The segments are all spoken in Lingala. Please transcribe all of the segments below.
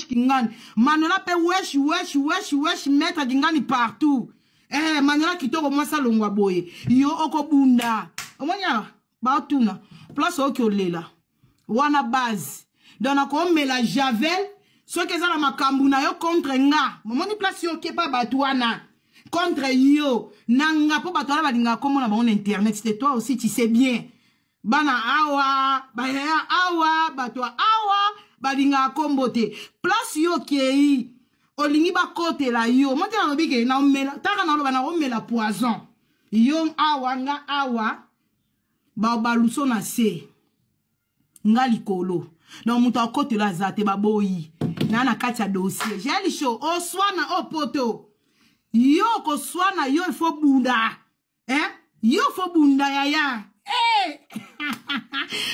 wesh kingani. Manola pe wesh maître kingani partout. Manola kitoko mwasa longwa boye. Yo oko bunda. Omanya ba tuna. Place oki olela. Wana base. Dona ko mela javel. So que ça la makambu na yo contre nga. Momoni place yo ke pa batwana. Contre yo. Nanga po batwana balinga komo na bon internet. C'est toi aussi tu sais bien. Bana awa, baya awa, batwa awa, balinga kombote. Place yo kei. Olingi ba kote la yo. Monte na obike na omela. Taka na loba na omela poison. Yo awa nga awa. Ba luso na se. Nga likolo. Donc muta kote la zate baboyi. Nana kacha dossier. J'ai li show. O swana o poto. Yo ko swana yo il faut bunda. Yo faut bunda yaya.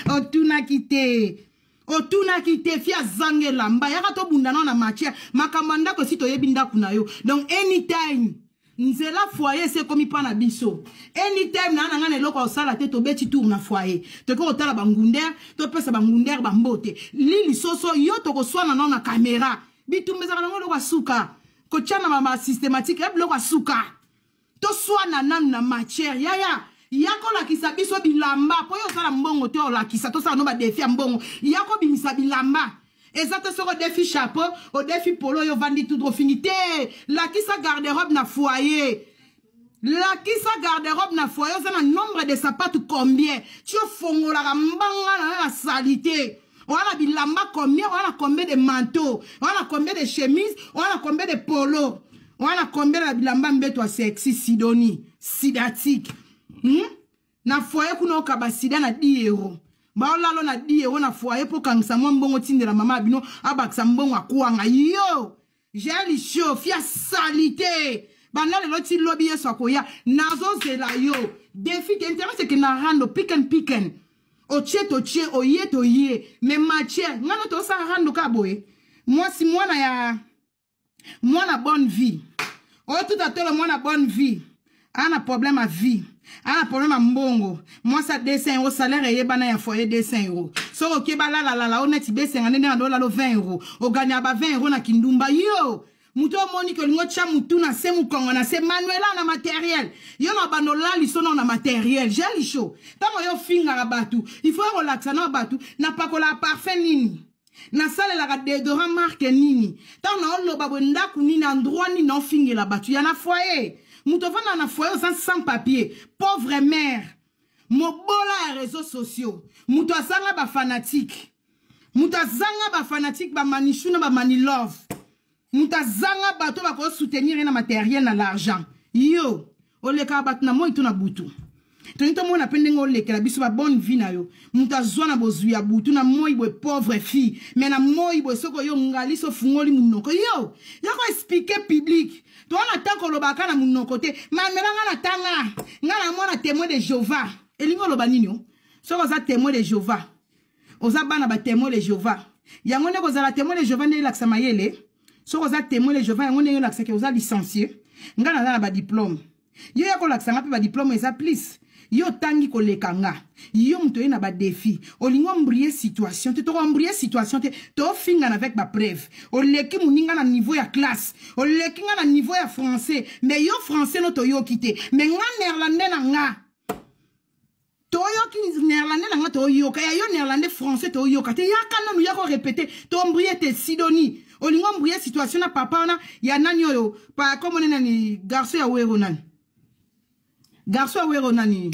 Otuna kite. Otuna kite fia zange lamba. Yaka to bunda na matière. Makamanda ko si to yebinda kuna yo. Donc anytime. Nzela foyer c'est comme pas na biso. Anytime na ngane loko osala te to beti tour na foyer. To ko otala bangunder, to pesa bangunder bambote. Lili soso yo to ko swana na caméra. Bitumbeza na ngolo kwa suka. Ko chana mama systématique e bloko suka. To swana na matière yaya. Yako la kisa biso bilamba. Po yo sala mbongo te o la kisa to sala no ba défi mbongo. Yako bimisa bilamba. Exactement sur le défi chapeau, au défi polo, yo vandi tout finité. La qui sa garde-robe na foyer. La qui sa garde-robe na foyer, c'est un nombre de sapatos combien? Tu fongo la mbanga la salité. On a bilamba combien? On a combien de manteaux? On a combien de chemises? On a combien de polos? On a combien de bilamba mbeto sexy Sidonie, sidatique. Na foyer kuno kabasida na 10 €. Ba lalo na die wona foyer po kangisa mbongo tindela mama bino abakisa mbongo akuanga yo jeli show fia salité bana le loti lobby yeso akoya nazo zela yo défi que internet c'est que na rando picken oche oye mais matière ngano to sa rando ka boye moi si moi na bonne vie o tout à tout moi na bonne vie ana problème à vie. Ah, problème à mbongo. Moi, ça 200 € salaire et yebana ya foyer 200 €. So, ok, ba la, honnête, bese, ngane na dola lo 20 €. O ganya ba 20 € na kindumba, yo. Muto moni que l'ingo cha mutu na se mukongo na se manuela na matériel. Yo na banola li sono na matériel. J'ai li chaud. Tamo yo finga batu. Il faut relaxer na batu. Na pakola parfait nini. Na sale la déodorant marque nini. Tamo na olo babo ndaku nini endroit ni na finga la batu. Ya na foyer. Moutovana na foyer sans papier. Pauvre mère. Mobola réseaux sociaux. Moutozanga ba fanatique. Moutozanga ba fanatique ba manichuna ba manilove. Moutozanga ba to ba ko soutenir na matériel na l'argent. Yo, oleka bat na moi to na butu. Tonito mo na pende ngoleka la biso ba bonne vie na yo. Moutazwana bozuya butu na moi bo pauvre fille. Mais na moi bo soko yo ngali so fungoli munoko. Yo, yako expliquer public. Toi, on attend qu'on le baka na mon côté. Mais on attend nga mona témoin de Jéhovah. Et l'ingo lo baninyo. So oza témoin de Jéhovah. Oza bana ba témoin de Jéhovah. Yango ne oza la témoin de Jéhovah ne laksa mayele. So oza témoin de Jéhovah yango ne laksa ke oza licencié. Nga na ba diplôme. Yo yako laksa nga pe ba diplôme eza plus. Yo tangi ko lekanga. Yo mtoye na ba défi. Olingo mbrier situation. Te to mbrier situation te to finga avec ba preuve. O leki muninga na niveau ya classe. O leki nga na niveau ya français. Mais yo français no to yo kité. Mais nga néerlandais na nga. To yo ki néerlandais na nga to yo ka yo néerlandais français to yo ka te ya kana no yako répéter to mbrier te Sidonie. Olingo mbrier situation na papa na ya nani yo pa comme on nani garçon ya wero nani. Garçon wero nani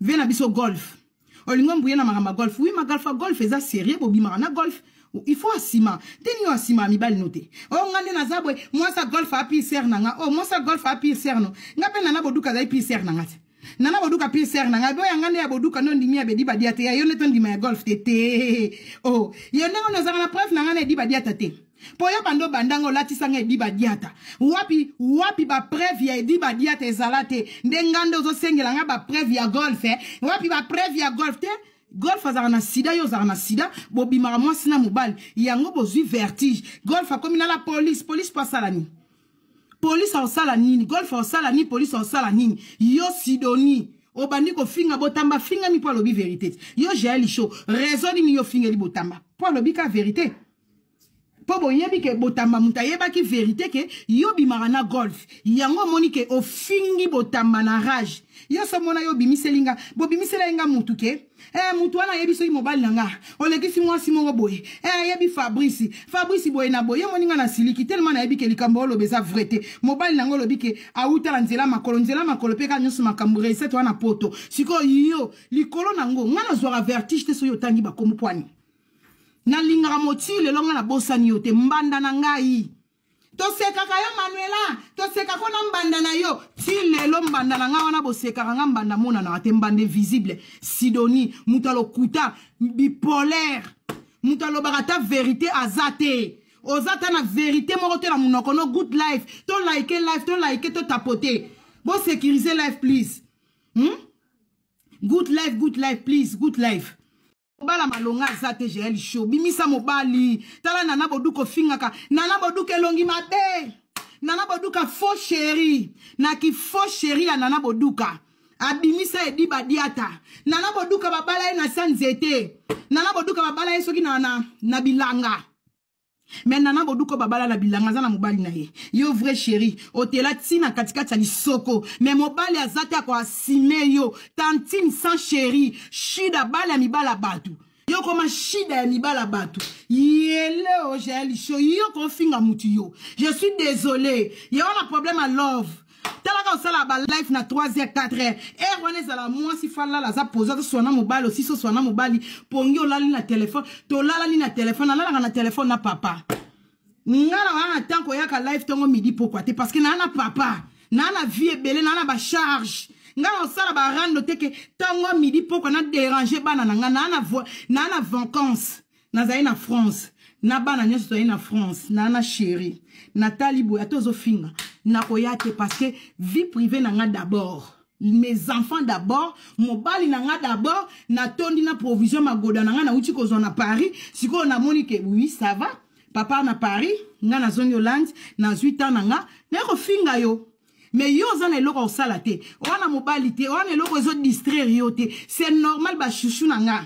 vena biso golf olingo mbuye na magamba golf oui ma golf eza sérieux bobi na golf il faut asima teni yo asima mi bali noté o ngande na zabwe moi ça golf a pi ser nanga oh moi ça golf a pi ser no ngape na boduka za pi ser nanga nana boduka pi ser nanga bo ngande ya boduka no ndimi ya bedi badia te yo neto ndima ya golf te oh yo ndngo no za na preuve nanga na di badia te Poyo bando bandango lati sanga ediba diata. Wapi ba preuve ya ediba diata ezalate. Ndengando zo sengela nga ba preuve ya golf Wapi ba preuve ya golf te. Golf azarana sida yo zarana sida. Bobi maramwa sina mobile. Yango bozui vertige. Golf a komi na la police. Police pa salani. Police a osala nini. Golf a osala nini. Police a osala nini. Yo Sidonie. Obandi ko finga botamba. Finga mi po lobi vérité. Yo j'ai li show. Raison ni yo finga li botamba. Po lobi ka vérité. Pobo yebi ke botamba muta yeba ki vérité ke yobi marana golf. Yango moni ke ofingi botamba na rage. Yo so mona yobi miselinga. Bobi miselinga mutu ke. Mutu wana yebi so mobile nanga. Oleki si mwasi mongo boye. Yebi Fabrice. Fabrice boye na boye. Moninga na siliki. Tellement na yebi ke likambo lo beza vrete. Mobile nango lobi ke auta la nzela makolo. Nzela makolo peka nyosu makambure. Seto wana poto. Siko yo. Likolo nango. Ngana zwara vertige te so yo tangi ba komu pwani. Na lingara moti le longa na bosani yote mbanda na ngai to seka kayo Manuela to seka kona mbanda na yo ti lelo mbanda na nga wana boseka nga mbanda mona na ate mbande visible Sidonie mutalo kuta bipolaire mutalo barata vérité azate ozata na vérité moko te na munoko no good life to like to tapoter bo sécuriser life please good life please good life. Bala malonga zate GL show bimisa mobali tala nana boduko fingaka nana boduke longi mabe nana boduka faux chéri na ki faux chéri ya nana boduka abimisa edi badiata nana boduka babala na sanzete nana boduka babala soki na bilanga mais nana boduko babala na bilanga za na mobali na ye yo vrai chéri otela tina katikati ya soko mais mobali azate ako asime yo tantine sans chéri shida bala mibala batu yo koma shida ya mibala batu yele o jeli show yo ko finga mutu yo je suis désolé yo on a problème à love talaka osala ba life na 3h 4h wana ezala moi si fala la za posa to sona mobile aussi so sona mobile pongi olali na téléphone to lala ni na téléphone na téléphone na papa ngala wana tanko yaka life tongo midi pourquoi te parce que na papa na vie ebele na ba charge ngala osala ba rando teke tongo midi pourquoi na déranger bana na vacances na zaina na France na bana nyoso na France na chérie Nathalie Boya tozo finga na koyate parce que vie privée nanga d'abord mes enfants d'abord mobali nanga d'abord na tondi na provision magoda nanga na uti kozo na Paris siko na moni ke oui ça va papa na Paris nga na zone Hollande na 8 ans nanga na ko finga yo mais yo zana eloko osala te wana mobali te wana eloko ezo distraire yo te c'est normal ba chouchou nanga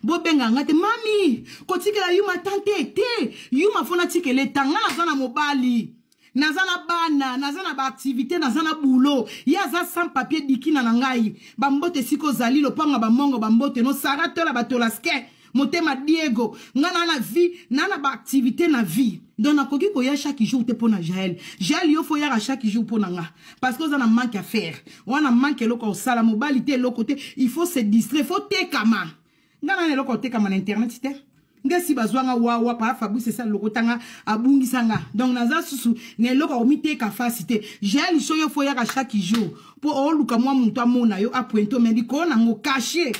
bobenga ngate mami kotikela yuma tante te yuma fona tikele tanga na zana mobali nazana bana nazana ba activité nazana boulot yaza sans papier dikina na ngai bambote siko zali lopanga bamongo bambote no saratola batolaske motema Diego ngana na vie nana ba activité na vie donc nakoki ko ya chaque jour te pona Jaël yo fo ya chaque jour pona nga parce que on a manque à faire on a manque loko sala mobilité loko te il faut se distraire faut te kama ngana ne loko te kama na internet te ngesi bazwanga wa pa Fabrice ça loko tanga abungisanga donc naza susu ne loko omite ka facilité Jaël yo fo ya chaque jour pour oluka moi muntu amona yo a pointo médico na ngo caché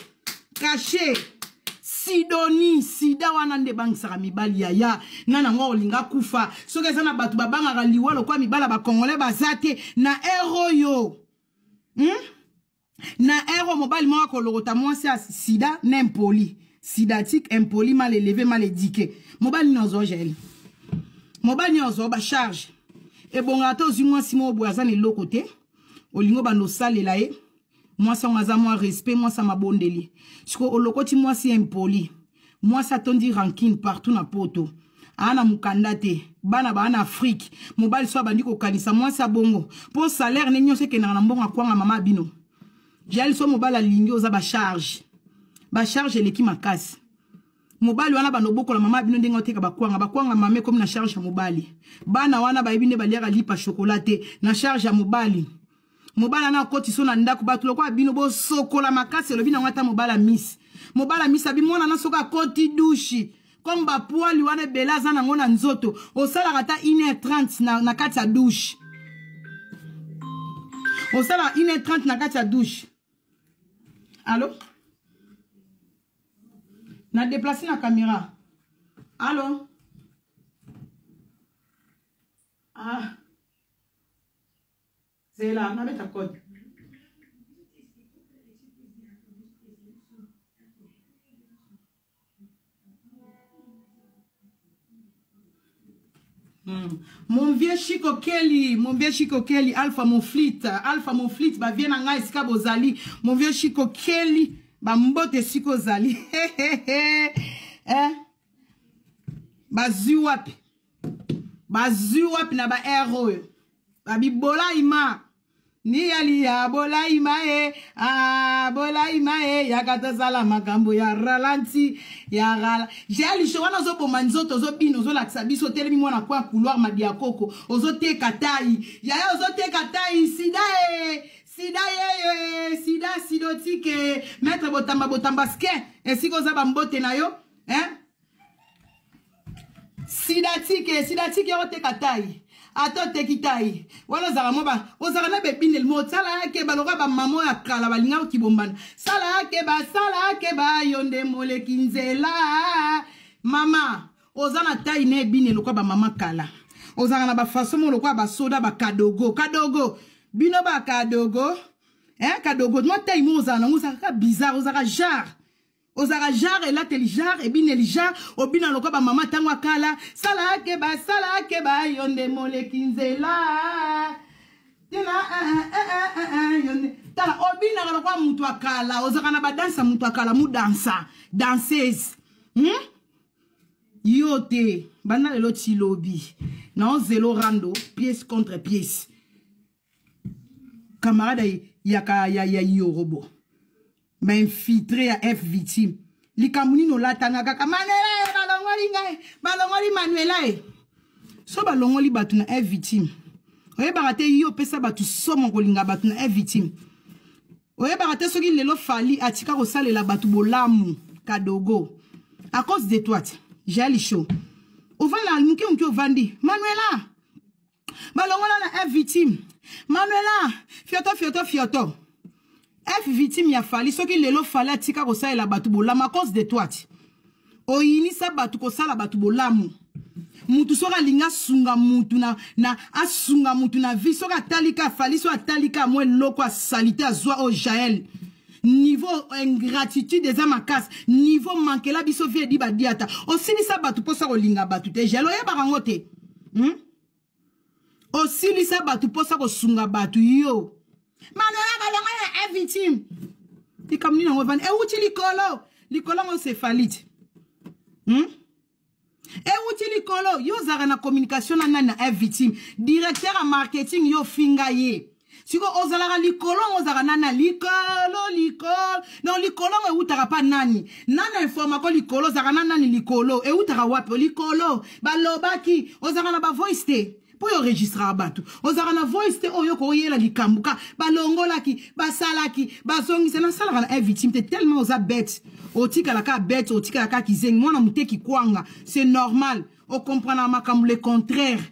Sidonie sida wana nde bangsaka mibali ya nana ngo olinga kufa soki eza na batu babangaka liwalo kwa mibala ba congolais bazate na ero yo na ero mobali moko kolokota mwasi ya sida n'impoli sidatique impoli mal élevé mal éduqué mobali nozo gel mobali nozo ba charge e bonga to zi mwasi mo boyaza ne lokote olingo ba no salela ye moi ça m'a moi respect moi ça m'a bondeli siko olokoti moi si impoli moi ça tondi ranking partout na poto ana mukandate bana bana Afrique mobile so bandi ko kanisa moi ça bongo pour salaire ne nyose ke na mbonga kwanga mama bino jali so mobile alingi oza ba charge leki makasi mobile wana banoboko la mama bino ndenga oteka bakwanga mame comme na charge ya mobile bana wana ba ibine baliaka lipa chocolate na charge ya mobile mobala na koti so na ndako batulo kwa bino bo sokola makasi lobi na ngata mobala miss abi mona na soka koti douche comme ba poali wana belaza na ngona nzoto osala kata 1h30 na kati ya douche osala 1h30 na kati ya douche allo na déplacer la caméra allo ah c'est là, on a mis ta code. Mon vieux Chico Kelly, Alpha mon fleet, bah viens en ice cabo zali, mon vieux Chico Kelly, bah mbote Chico zali, bah zuwapi. Bazu wapi na ba ero. Babi bola ima. Ni ali ya bola ima bola ima yakata sala makambo ya ralanti ya rala. J'ai ali showana zo bomanzoto zo bino zo laksa biso telemi mwana kwa couloir madiakoko ozo te katai. Ya ozo te katai sida sida sidotike maître botamba ske esiko za bambote na yo sidatike ote katai ato tekitai wala zara moba ozara na bebinel mo sala ke baloga ba mamo ya kala balinga kibombana sala ke ba yonde mole kinzela mama ozana tai ne binel ko ba mama kala ozara na ba fasomo lo ko ba soda ba kadogo bino ba kadogo kadogo no tai mo ozana ka bizarre ozara jar et là tel jar et bin el jar obina loko ba mama tangwa kala sala ke ba yonde mole kinzela tina yonde tala obina loko mutu akala ozaka na ba dansa mutu akala mu danseuse yote bana lelo tilobi na zelo rando pièce contre pièce camarade ya yorobo m'infiltré à F victime. Li kamuni no latanga kaka manela balongoli Manuela so balongoli batu na F victime. Oye barate yo pesa batu somo kolinga batu na F victime. Oye barate soki lelo fali atika ko salela batu bolamu kadogo. À cause de toi, j'ai ali chaud. Ovana muke ovandi Manuela. Balongola na F victime. Manuela fioto. F victime ya fali soki lelo fali atika ko sala batu bolama cause de toi. Oyini sa batu ko sala batu bolamu. Mutu soka linga sunga mutu na asunga mutu na vie soka talika fali so atalika mwe loko salite azwa o Jaël. Niveau ingratitude des amakas, niveau manque la biso vie di badiata. Osili sa batu posa ko linga batu te jalo ya barangote. Osili sa batu posa ko sunga batu yo. Manuela balonga na victime. Ti kamni na ngovan e uti likolo ngo céphalite. E uti likolo yo zara na communication na victime. Directeur en marketing yo finga ye. Siko ozala likolo ozara nana likolo. Non likolo e utara pa nani. Nana informa ko likolo zara nani likolo e utara wapi likolo. Balobaki ozara na ba voice te. Po yo registra batu ozara na voice te oyo ko yela likambuka balongolaki basalaki bazongisa na sala na victime te tellement oza bête otika la ka bête otika la ka kizeng mwana muteki kwanga c'est normal o comprendre makambu le contraire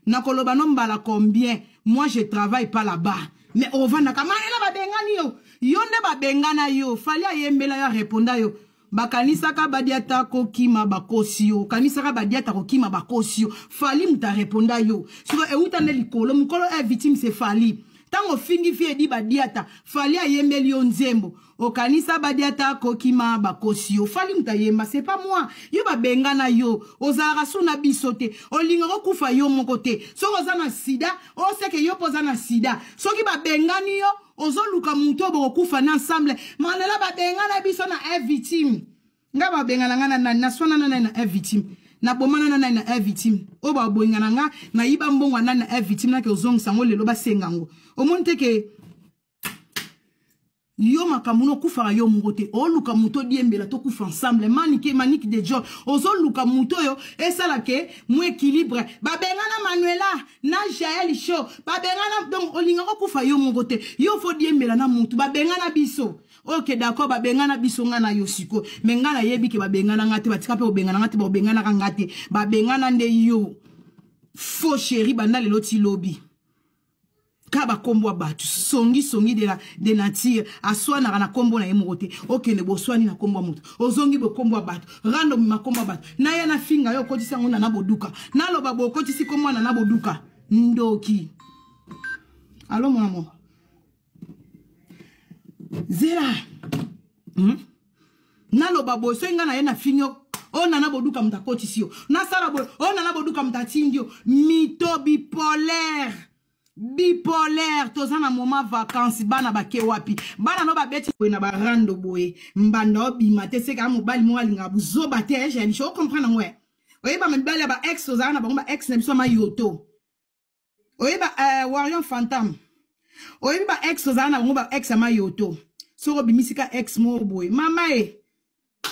na koloba nomba la combien moi je travaille pas là-bas mais on va na kamana ba bengani yo yonde ba bengana yo fali ayembela ya reponda yo bakanisa ka badiata ko kima bakosio kanisa ka badiata ko kima bakosio fali muta reponda yo siko e utane likolo mukolo e victime c'est fali tango fingi fie di badiata fali ayembeli yo nzembo o kanisa badiata ko kima bakosio fali muta yemba c'est pas moi yo ba bengana yo ozara suna bisote o linga ko kufa yo mokote soko za na sida o seke yo poza na sida soki ba bengani yo ozo luka muto bo kufa na ensemble manela ba bengana biso na victime nga ba bengana ngana na swana na victime na bomana na victime o ba boingana nga na yiba mbongwa na victime na ke ozongisa ngo lelo ba sengango o monte ke yo makamuno kufa yo mugote o luka muto diembela to kufa ensemble maniki de job ozo luka muto yo esala ke mu équilibre ba bengana Manuela na Jaël show ba bengana donc olinga ko kufa yo mugote yo fo diembela na mutu ba bengana biso ok d'accord ba bengana biso ngana yo siko me ngana yebi ke ba bengana ngate batika pe obengana ngate ba bengana ngate ba bengana nde yo faux chéri banda lelo ti lobby kaba kombo batu songi de nature aswana na kombo na yemogote okay ne boswani na kombo mutu ozongi bo kombo batu rando mi makombo batu na yana finga yo kotisa ngona na boduka nalo babo kotisi komwana na boduka ndoki allo mon amour zera nalo babo so ngana yana finyo ona na boduka mtakotisi yo na sala bo ona na boduka mtatindio mito bipolaire tozana moment vacances bana bake wapi bana no babeti na barando boye mbanda obima te seka mobali mo alinga buzoba te je comprendre ngwe oyeba mibali ba ex ozana bango ba ex na biso ma yoto oyeba Warrior Phantom oyeba ba ex ozana bango ba ex ma yoto soko bimisika ex mo boy mama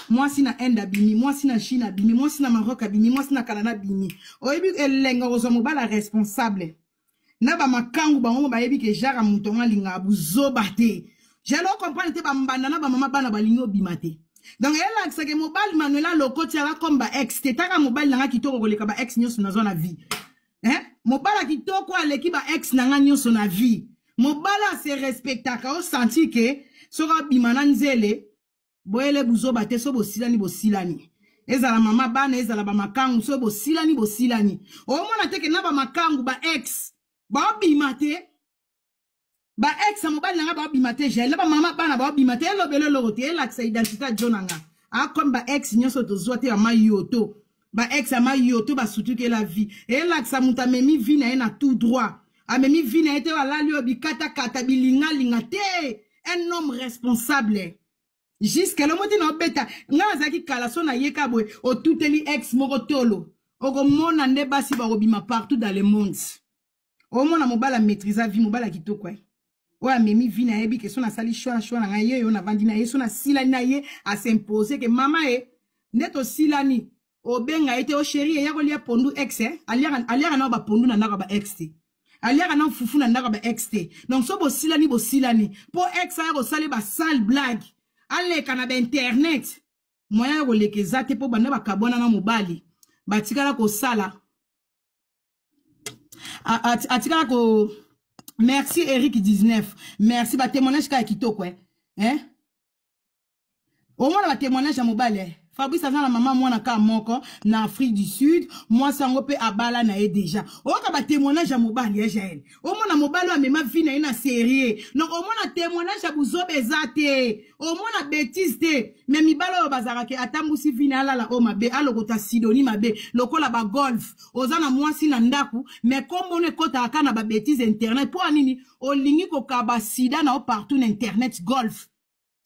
moi si na Inde bimi moi si na Chine bimi moi si na Maroc bimi moi si na Canada bimi oyebi elenga ozo mobala responsable na ba makangu bango ba yebi ke jara mutonga linga buzoba te jalo comprendre te ba mbanda na ba mama bana balingo bimate. Donc elle a que mobile Manuela lokoti ala comme ba ex te taka mobile nanga kitoko koleka ba ex nyonso na zona vie hein mobile kitoko aleki ba ex nanga nyonso na vie mobile se respectaka o senti que sora bimana nzele boyele buzoba te so bosilani ezala mama bana ezala ba makangu so bosilani o mona te ke na ba makangu ba ex ba bimate ba ex mobile nanga ba bimate jele ba mama bana ba bimate elobelo lokote elaxa identité jonanga a comme ba ex nyonso to zoate ya mayoto ba ex ya mayoto ba surtout que la vie elaxa muta memi vie na tout droit a memi vie na ete wala lio bikata kata bilinga linga te un homme responsable jusqu'à le moti na beta nga zaki kala so na yeka boy o tuteli ex moko tolo oko mona nde basi ba robima partout dans le monde o mona mobala maîtriser vie mobala kitoko ouais memi vina ebi que son asali choix na ye yo na vandina ye son asila na ye a s'imposer que mama neto silani o benga ete o chéri ya ko lia pondu ex aliara na ba pondu na ndaka ba ex te aliara na fufu na ndaka ba ex te donc so bo silani po ex ya ko sali ba sale blague ale kana ba internet moya ko lekeza te po banda ba kabona na mobali batikala ko sala atikala ko. Merci Eric 19. Merci ba témoignage ka kitoko hein. Au moins ba témoignage à mobile. Fabrice azana maman moi na ka moko na Afrique du Sud, moi sango pe abala na déjà. O ka ba témoignage à mobile Jael. Au moins na mobile a mema vie na ina série. Donc au moins na témoignage à buzo bezate. Au moins na bêtise te. Mais mi balo bazara ke atambusi vie na la o mabe alokota Sidonie mabe lokola ba golf. Ozana moi si na ndaku mais comme on est kota aka na ba bêtise internet pour anini o lingi ko ka ba sida na o partout na internet golf.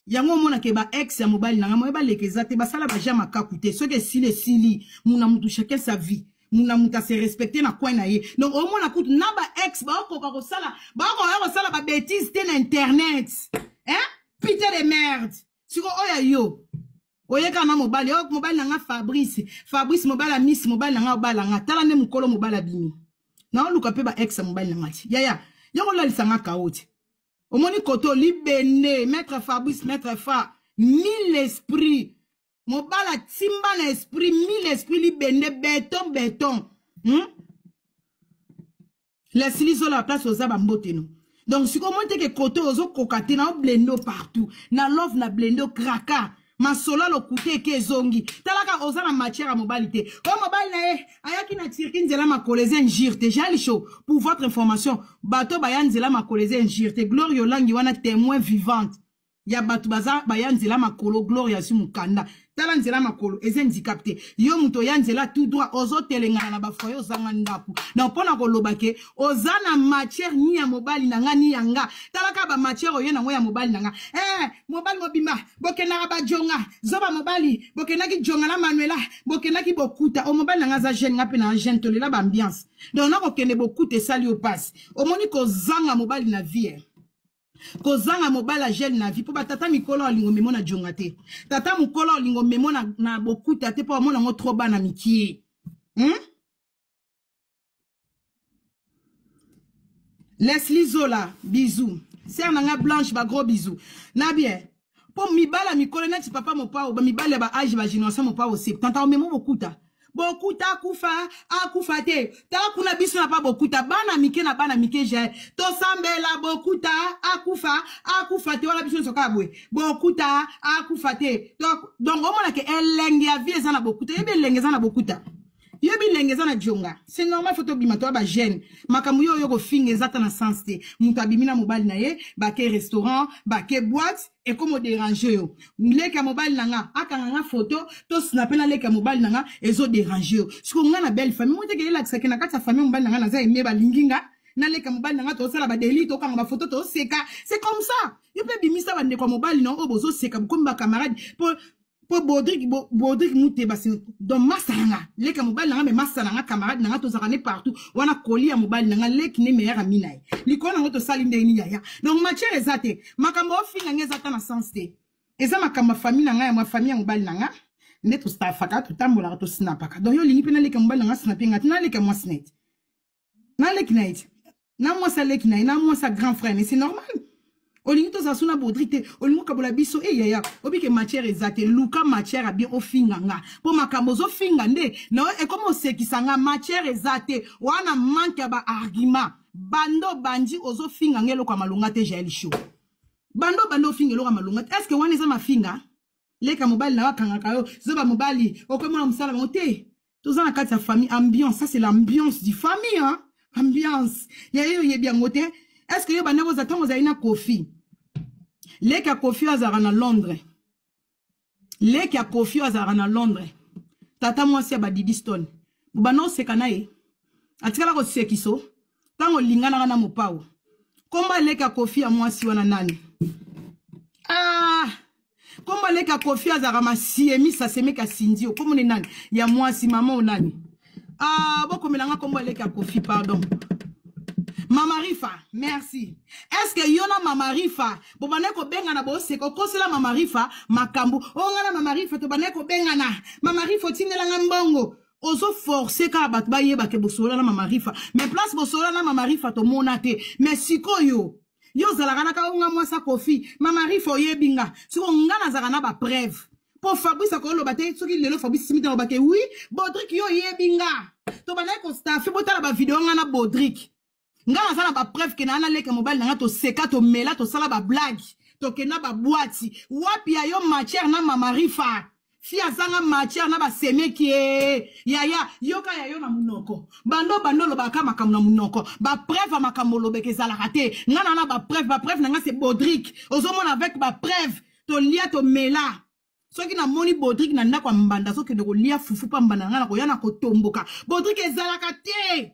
Yango mona ke ba ex ya mobile nanga mo ba lekeza te ba sala ba jama kakute ce que si le sili muna mutu chacun sa vie muna muta se respecter na coin na ye donc au mona kutu na ba ex ba ko ka ko sala ba bêtise te na internet hein pité de merde siko oya yo oyeka na mobile nanga Fabrice mobile Miss mobile nanga obala nga tala ne mukolo mobile bimi na luka pe ba ex ya mobile nanga ti ya yoko la lisanga kaoti Omoni koto libene, maître Fabrice, maître Fa, 1000 esprits. Mobala timba na esprit, 1000 esprits libene, béton. Laisse-les sur la place aux abambote no. Donc si comment te que koto ozo kokate na blendo partout, na love na blendo kraka. Ma sola lo kute ke zongi. Talaka oza na matière à mobilité. Oh mobile na ayaki na tirkin zela ma koleze njirte. Jali show pour votre information. Bato bayan zela ma koleze njirte. Gloria Langi wana témoin vivante. Ya batu baza bayan zela ma kolo Gloria si mukanda. Tala nzela makolo ezendi capté. Yo muto ya nzela tout droit ozo telengana na bafoyo zanga ndaku. Na pona ko lobake ozana matière ni ya mobile nanga ni yanga. Talaka ba matière oyo na ya mobile nanga. Mobile mobima bokena ba jonga. Zoba mobile bokena ki jonga la Manuela bokena ki bokuta. O mobile nanga za jeune ngape na jeune tolela ba ambiance. Donc na ko kende bokuta sali o passe. O moni ko zanga mobile na vie. Kozanga mobala jeune na vie po batata mikolo lingo memona jongate tata mukolo lingo memona na bokuta te po mona ngo trop bana mikie Leslie Zola bisous sœur nanga Blanche ba gros bisous na bien po mibala mikolo nati papa mopa ba mibala ba âge ba génération mopa au 70 ans memo bokuta bokuta akufa te ta kuna biso na pa bokuta bana mike na bana mike je to sambela bokuta akufa te wala biso soka bwe bokuta akufa te donc o mona ke elenge ya vie ezana bokuta yebe elenge ezana bokuta yebi lenge ezana jonga c'est normal photo bimato ba jeune makamu yo ko finga ezata na sens te mutu abimina mobile na ye ba ke restaurant ba ke boîte et comme déranger yo leka mobile nanga akanga photo to snapena leka mobile nanga ezo déranger yo siko nga na belle famille mo te ke la tsaka na kata famille mobile nanga na za eme ba linginga na leka mobile nanga to sala ba délit to kanga ba photo to seka c'est comme ça yo pe bimisa ba ndeko mobile non obozo seka comme ba camarade pour Po Bodrick mouté basi donc masanga leka mobile nanga me masanga camarade nanga to zakane partout wana koli ya mobile nanga leki ne meilleur ami nae likona ngoto sali ndeni yaya donc matière ezate makambo ofinga ngezata na sens te eza makambo famille nanga ya ma famille ya mobile nanga nde to stafaka to tambola to snapaka donc yo lingi pena leka mobile nanga snapinga tina leka moi snet na leki night na moi sa leki night na moi sa grand frère mais c'est normal. Olingi to zasuna Bodrick olingo kabola biso yaya obike matière ezate luka matière a bien ofinganga po makambo zo finga nde na e comme sekisanga matière ezate wana manque ba argument bando bandi ozo finga ngelo kwa malunga te jaeli show bando finga lo kwa malunga est-ce que wana eza mafinga leka mobile na wakanga kayo zoba mobile okomona musala mote toza na kati ya famille ambiance ça c'est l'ambiance du famille hein ambiance yayo ye bien ngote. Est-ce que yo bana boza tango za ina Kofi leka Kofi azara na Londres leka Kofi azara na Londres tata mwasi ya Didi Stone bana oseka na ye atikala ko sekiso tango lingana na mopao komba leka Kofi ya mwasi wana nani komba leka Kofi azara masiemi sa semeka sindio komo ne nani ya mwasi mama onani boko melanga komba leka Kofi pardon. Mama Rifa, merci. Est-ce que yona Mama Rifa, bo baneko benga na bo seko kosela Mama Rifa makambu. Ngana Mama Rifa to baneko benga na. Mama Rifa tindela ngambongo. Ozo forcer ka bat ba yeba ke bosola na Mama Rifa. Mais place bosola na Mama Rifa to monate. Mais sikoyo. Yo zalaka ka unga mwasa Kofi. Mama Rifa yebinga. Siko ngana zalaka ba preuve. Pour Fabrice akolo bate soki lelo Fabrice simita obake oui, Bodrick yo yebinga. To baneko staff botala ba vidéo ngana Bodrick. Nga na ba preuve ke na leka mobile nanga to seka to mela to sala ba blague to kena ba boîte wapi ya yo matière na Mama Rifa fia zanga matière na ba semeki yaya yoka ya yo na munoko bando lo baka makambo na munoko ba preuve makambo lo beke zala raté nga na ba preuve nanga c'est Bodrick ozomona avec ba preuve to lia to mela soki na moni Bodrick na ndako mbanda soki de ko lia fufu pa mbanda nga na ko yana ko tomboka Bodrick ezala raté.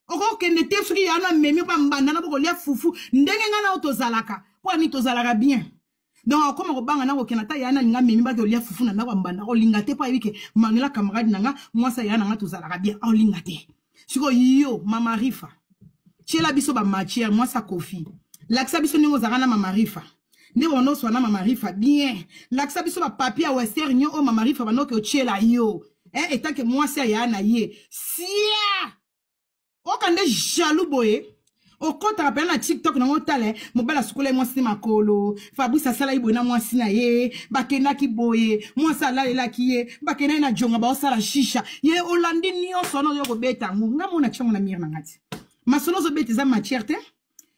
Oko kende te suki yana memi pa mbanda na boko lia fufu ndenge ngana otozalaka kwa ni tozalaka bien donc akoma ko banga na ko kenata yana nga memi ba lia fufu na ndako mbanda ko linga te pa yike mangela camarade nanga mwasa yana nga tozalaka bien o linga te siko yo Mama Rifa chela biso ba matière mwasa Kofi laksa biso ningo zakana Mama Rifa nde wono so na Mama Rifa bien laksa biso ba papier western nyo o Mama Rifa banoke o chela yo etake mwasa yana ye sia okande jaloux boye okota rappelle na TikTok na ngotale mobala sukule mwasi makolo Fabrice asala ibo na mwasi na ye bakena ki boye mwasi ala ki ye bakena na jonga ba osala shisha ye olandi nyo sono yo ko beta nga mona tshamo na mire na ngati masolo zo beta za matière te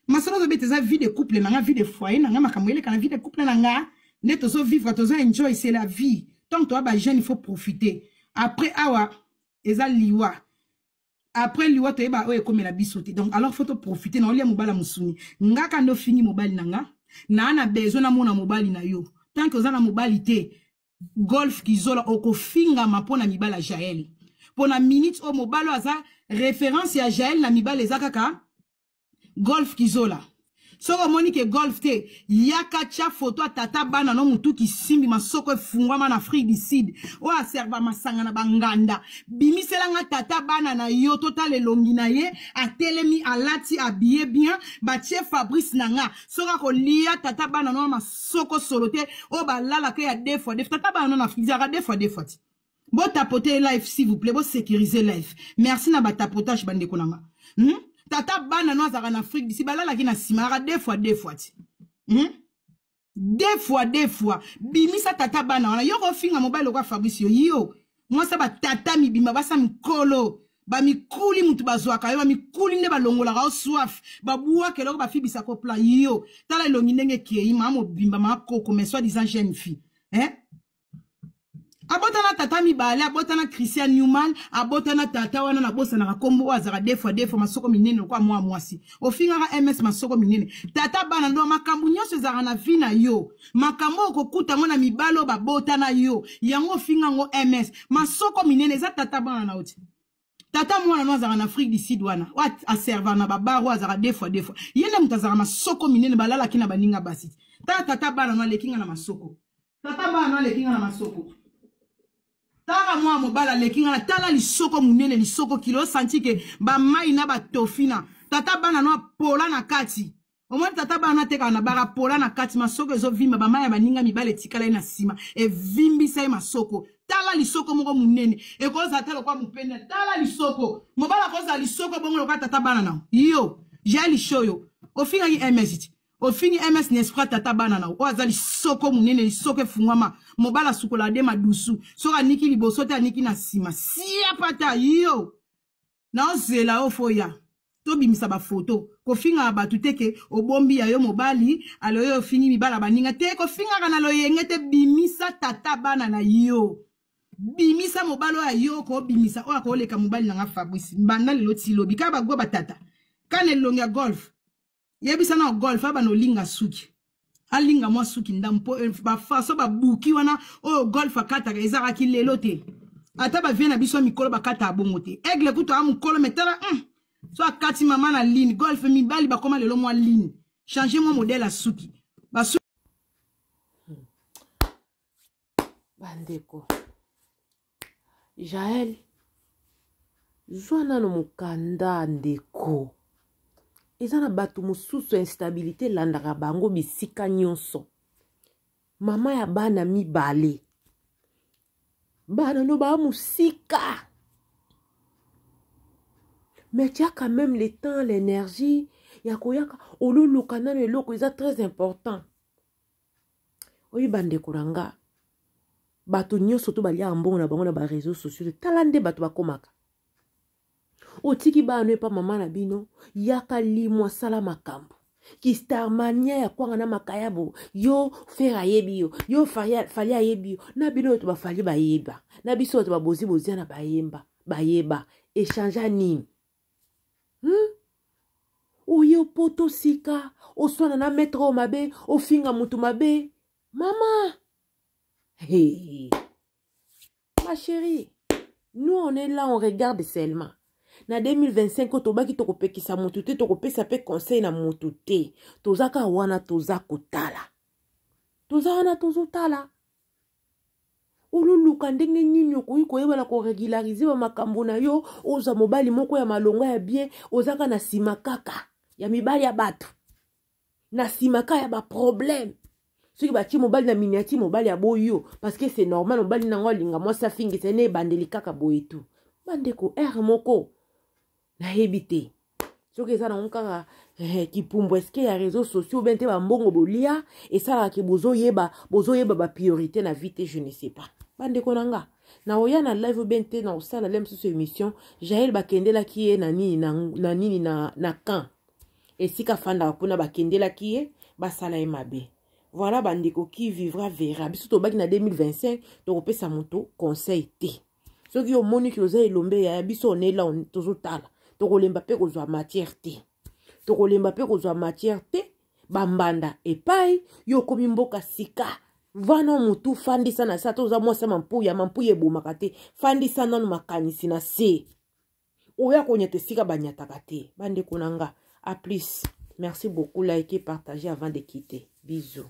masolo zo beta za vie de couple na nga vie de foyer na nga makamwele kana vie de couple na nga ne tozo vivre tozo enjoy c'est la vie tant toi ba jeune il faut profiter après awa eza liwa. Après liwa to eba oye komela bisote donc alors faut profiter na olia mobala musuni ngaka ndo fini mobali nanga na ana besoin na mona mobali na yo tant que ozana mobali te golf kizola okofinga mapona mibala Jaël pona minute o mobalo aza référence ya Jaël na mibala ezakaka golf kizola soko monique golf te yaka cha photo tata bana no mutu ki simbi masoko efungwama na Afrique du Sud o aserva masanga na banganda bimiselanga tata bana na yo total elongi na ye atelemi alati habillé bien batie Fabrice nanga soka ko lia tata bana no masoko solote o balala ke ya deux fois tata bana no na Afrique deux fois bo tapoter live s'il vous plaît bo sécuriser live merci na ba tapotage bande konanga tata bana no azaka na Afrique d'ici balala ki na simara deux fois deux fois bimisa tata bana wana yo ko finga mobile kwa Fabrice yo moi ça ba tata mi bima basa mikolo ba mikuli mutu bazwaka yo ba mikuli nde balongola ka soif ba buwa ke loko ba fibisa ko plan yo tala longi ndenge kiei mama bimba makoko mais soit disant jeune fille abotana tata mibale abotana Christian Newman abotana tata wana na bosa na kombo azara deux fois masoko minene kwa mwasi ofingaka MS masoko minene tata bana ndo makambu nyonso zara na vina yo makambo okokuta ngona mibalo babotana yo yango finga ngo MS masoko minene za tata bana na oti tata mwana no azara na Afrique du Sud wana wat aserva na babaro azara deux fois yele mutazara masoko minene balala kina baninga basi tata bana no lekinga na masoko tata bana no lekinga na masoko Tara moi mobala lekinga na tala lisoko munene lisoko kilo santi ke ba mai na ba tofina. Tata bana no pola na kati. Au moins tata bana teka na bara pola na kati masoko ezo vimba ba mai ya baninga mibale tikala na sima e vimbisa e masoko. Tala lisoko moko munene e ko za tala kwa mupende tala lisoko. Mobala ko za lisoko bongo lokata tata bana na. Yo, jali show yo. Ofinga yi MS. Ofingi MS n'esprit tata bana na. O azali soko munene lisoko fungwama. Mobala sukolade madusu. Soka niki liboso te niki na sima. Siya pata yo. Na ozela ofoya. Tobi misaba photo. Kofinga abatu teke obombi ya yo mobali. Alo yo fini mibala baninga te. Kofinga kana lo yengete bimisa tata bana na yo. Bimisa mobalo ya yo ko bimisa. Oya ko leka mobali na nga Fabrice. Mbanda lelo tilo. Bika bagwa batata. Kane longa golf. Yebisa na golf aba no linga suki. Alinga mwa suki ndampo ba faso ba buki wana o golf akata ezaka ki lelo te. Ata ba viena biso mikolo bakata abongo te. Egle kuto amukolo metala so akati mama na ligne golf mibali bakoma lelo mwa ligne. Changer mon modèle à suki. Ba suki bandeko. Jaël Zwana no mukanda ndeko. Ezana batu mususu instabilité landaka bango bisika nyonso. Mama ya bana mibale. Bana no ba musika. Mais tu as quand même le temps, l'énergie. Yakoyaka oluluka nano eloko eza très important. Oyi bande kuranga. Batu nyonso to balia ambongo na bango na ba réseaux sociaux. Talande batu bakomaka. Otiki ba ane pa mama na bino yaka limwa sala makambo ki starmania ya kwanga na makayabo yo fera yebi yo fali ayebi yo na bino to ba fali ba yeba na biso to ba bozi na ba yeba échange nini oyo poto sika oswana na metro mabe ofinga mutu mabe mama hey ma chérie, nous on est là, on regarde seulement. Na 2025 tobaki tokopekisa mutu te tokopesa pe conseil na mutu te tozaka wana tozako tala tozana tozotala oluluka ndenge nini okoyi koyebala ko regulariser ba makambo na yo oza mobali moko ya malonga ya bien ozaka na sima kaka ya mibali ya batu na sima kaka ya ba problème soki bati mobali na miniati mobali ya boyo parce que c'est normal mobali nango linga moi ça fingi c'est ne bandeli kaka boyetu bandeko moko na hebite soki eza na nkaka kipumbu eske ya réseaux sociaux bente ba mbongo bolia esala ke bozo yeba ba priorité na vie te je ne sais pas bandeko nanga na oya na live bente na osala lem sur émission Jaël bakendela ki na nini na kan esika fanda kuna bakendela ki basala mabe. Voilà bandeko qui vivra verra biso to baki na 2025 to kopesa moto conseil te soki yo moni ki oza elombe ya biso onela on tozotala tokolemba pe kozwa matière te bambanda epai yo komi mboka sika vana mutu fandisa na sa toza mwasa mampuya ebomaka te fandisa nanu makanisi na se oya konyete sika banyataka te bandeko nanga a plus merci beaucoup, likez, partagez avant de quitter, bisous.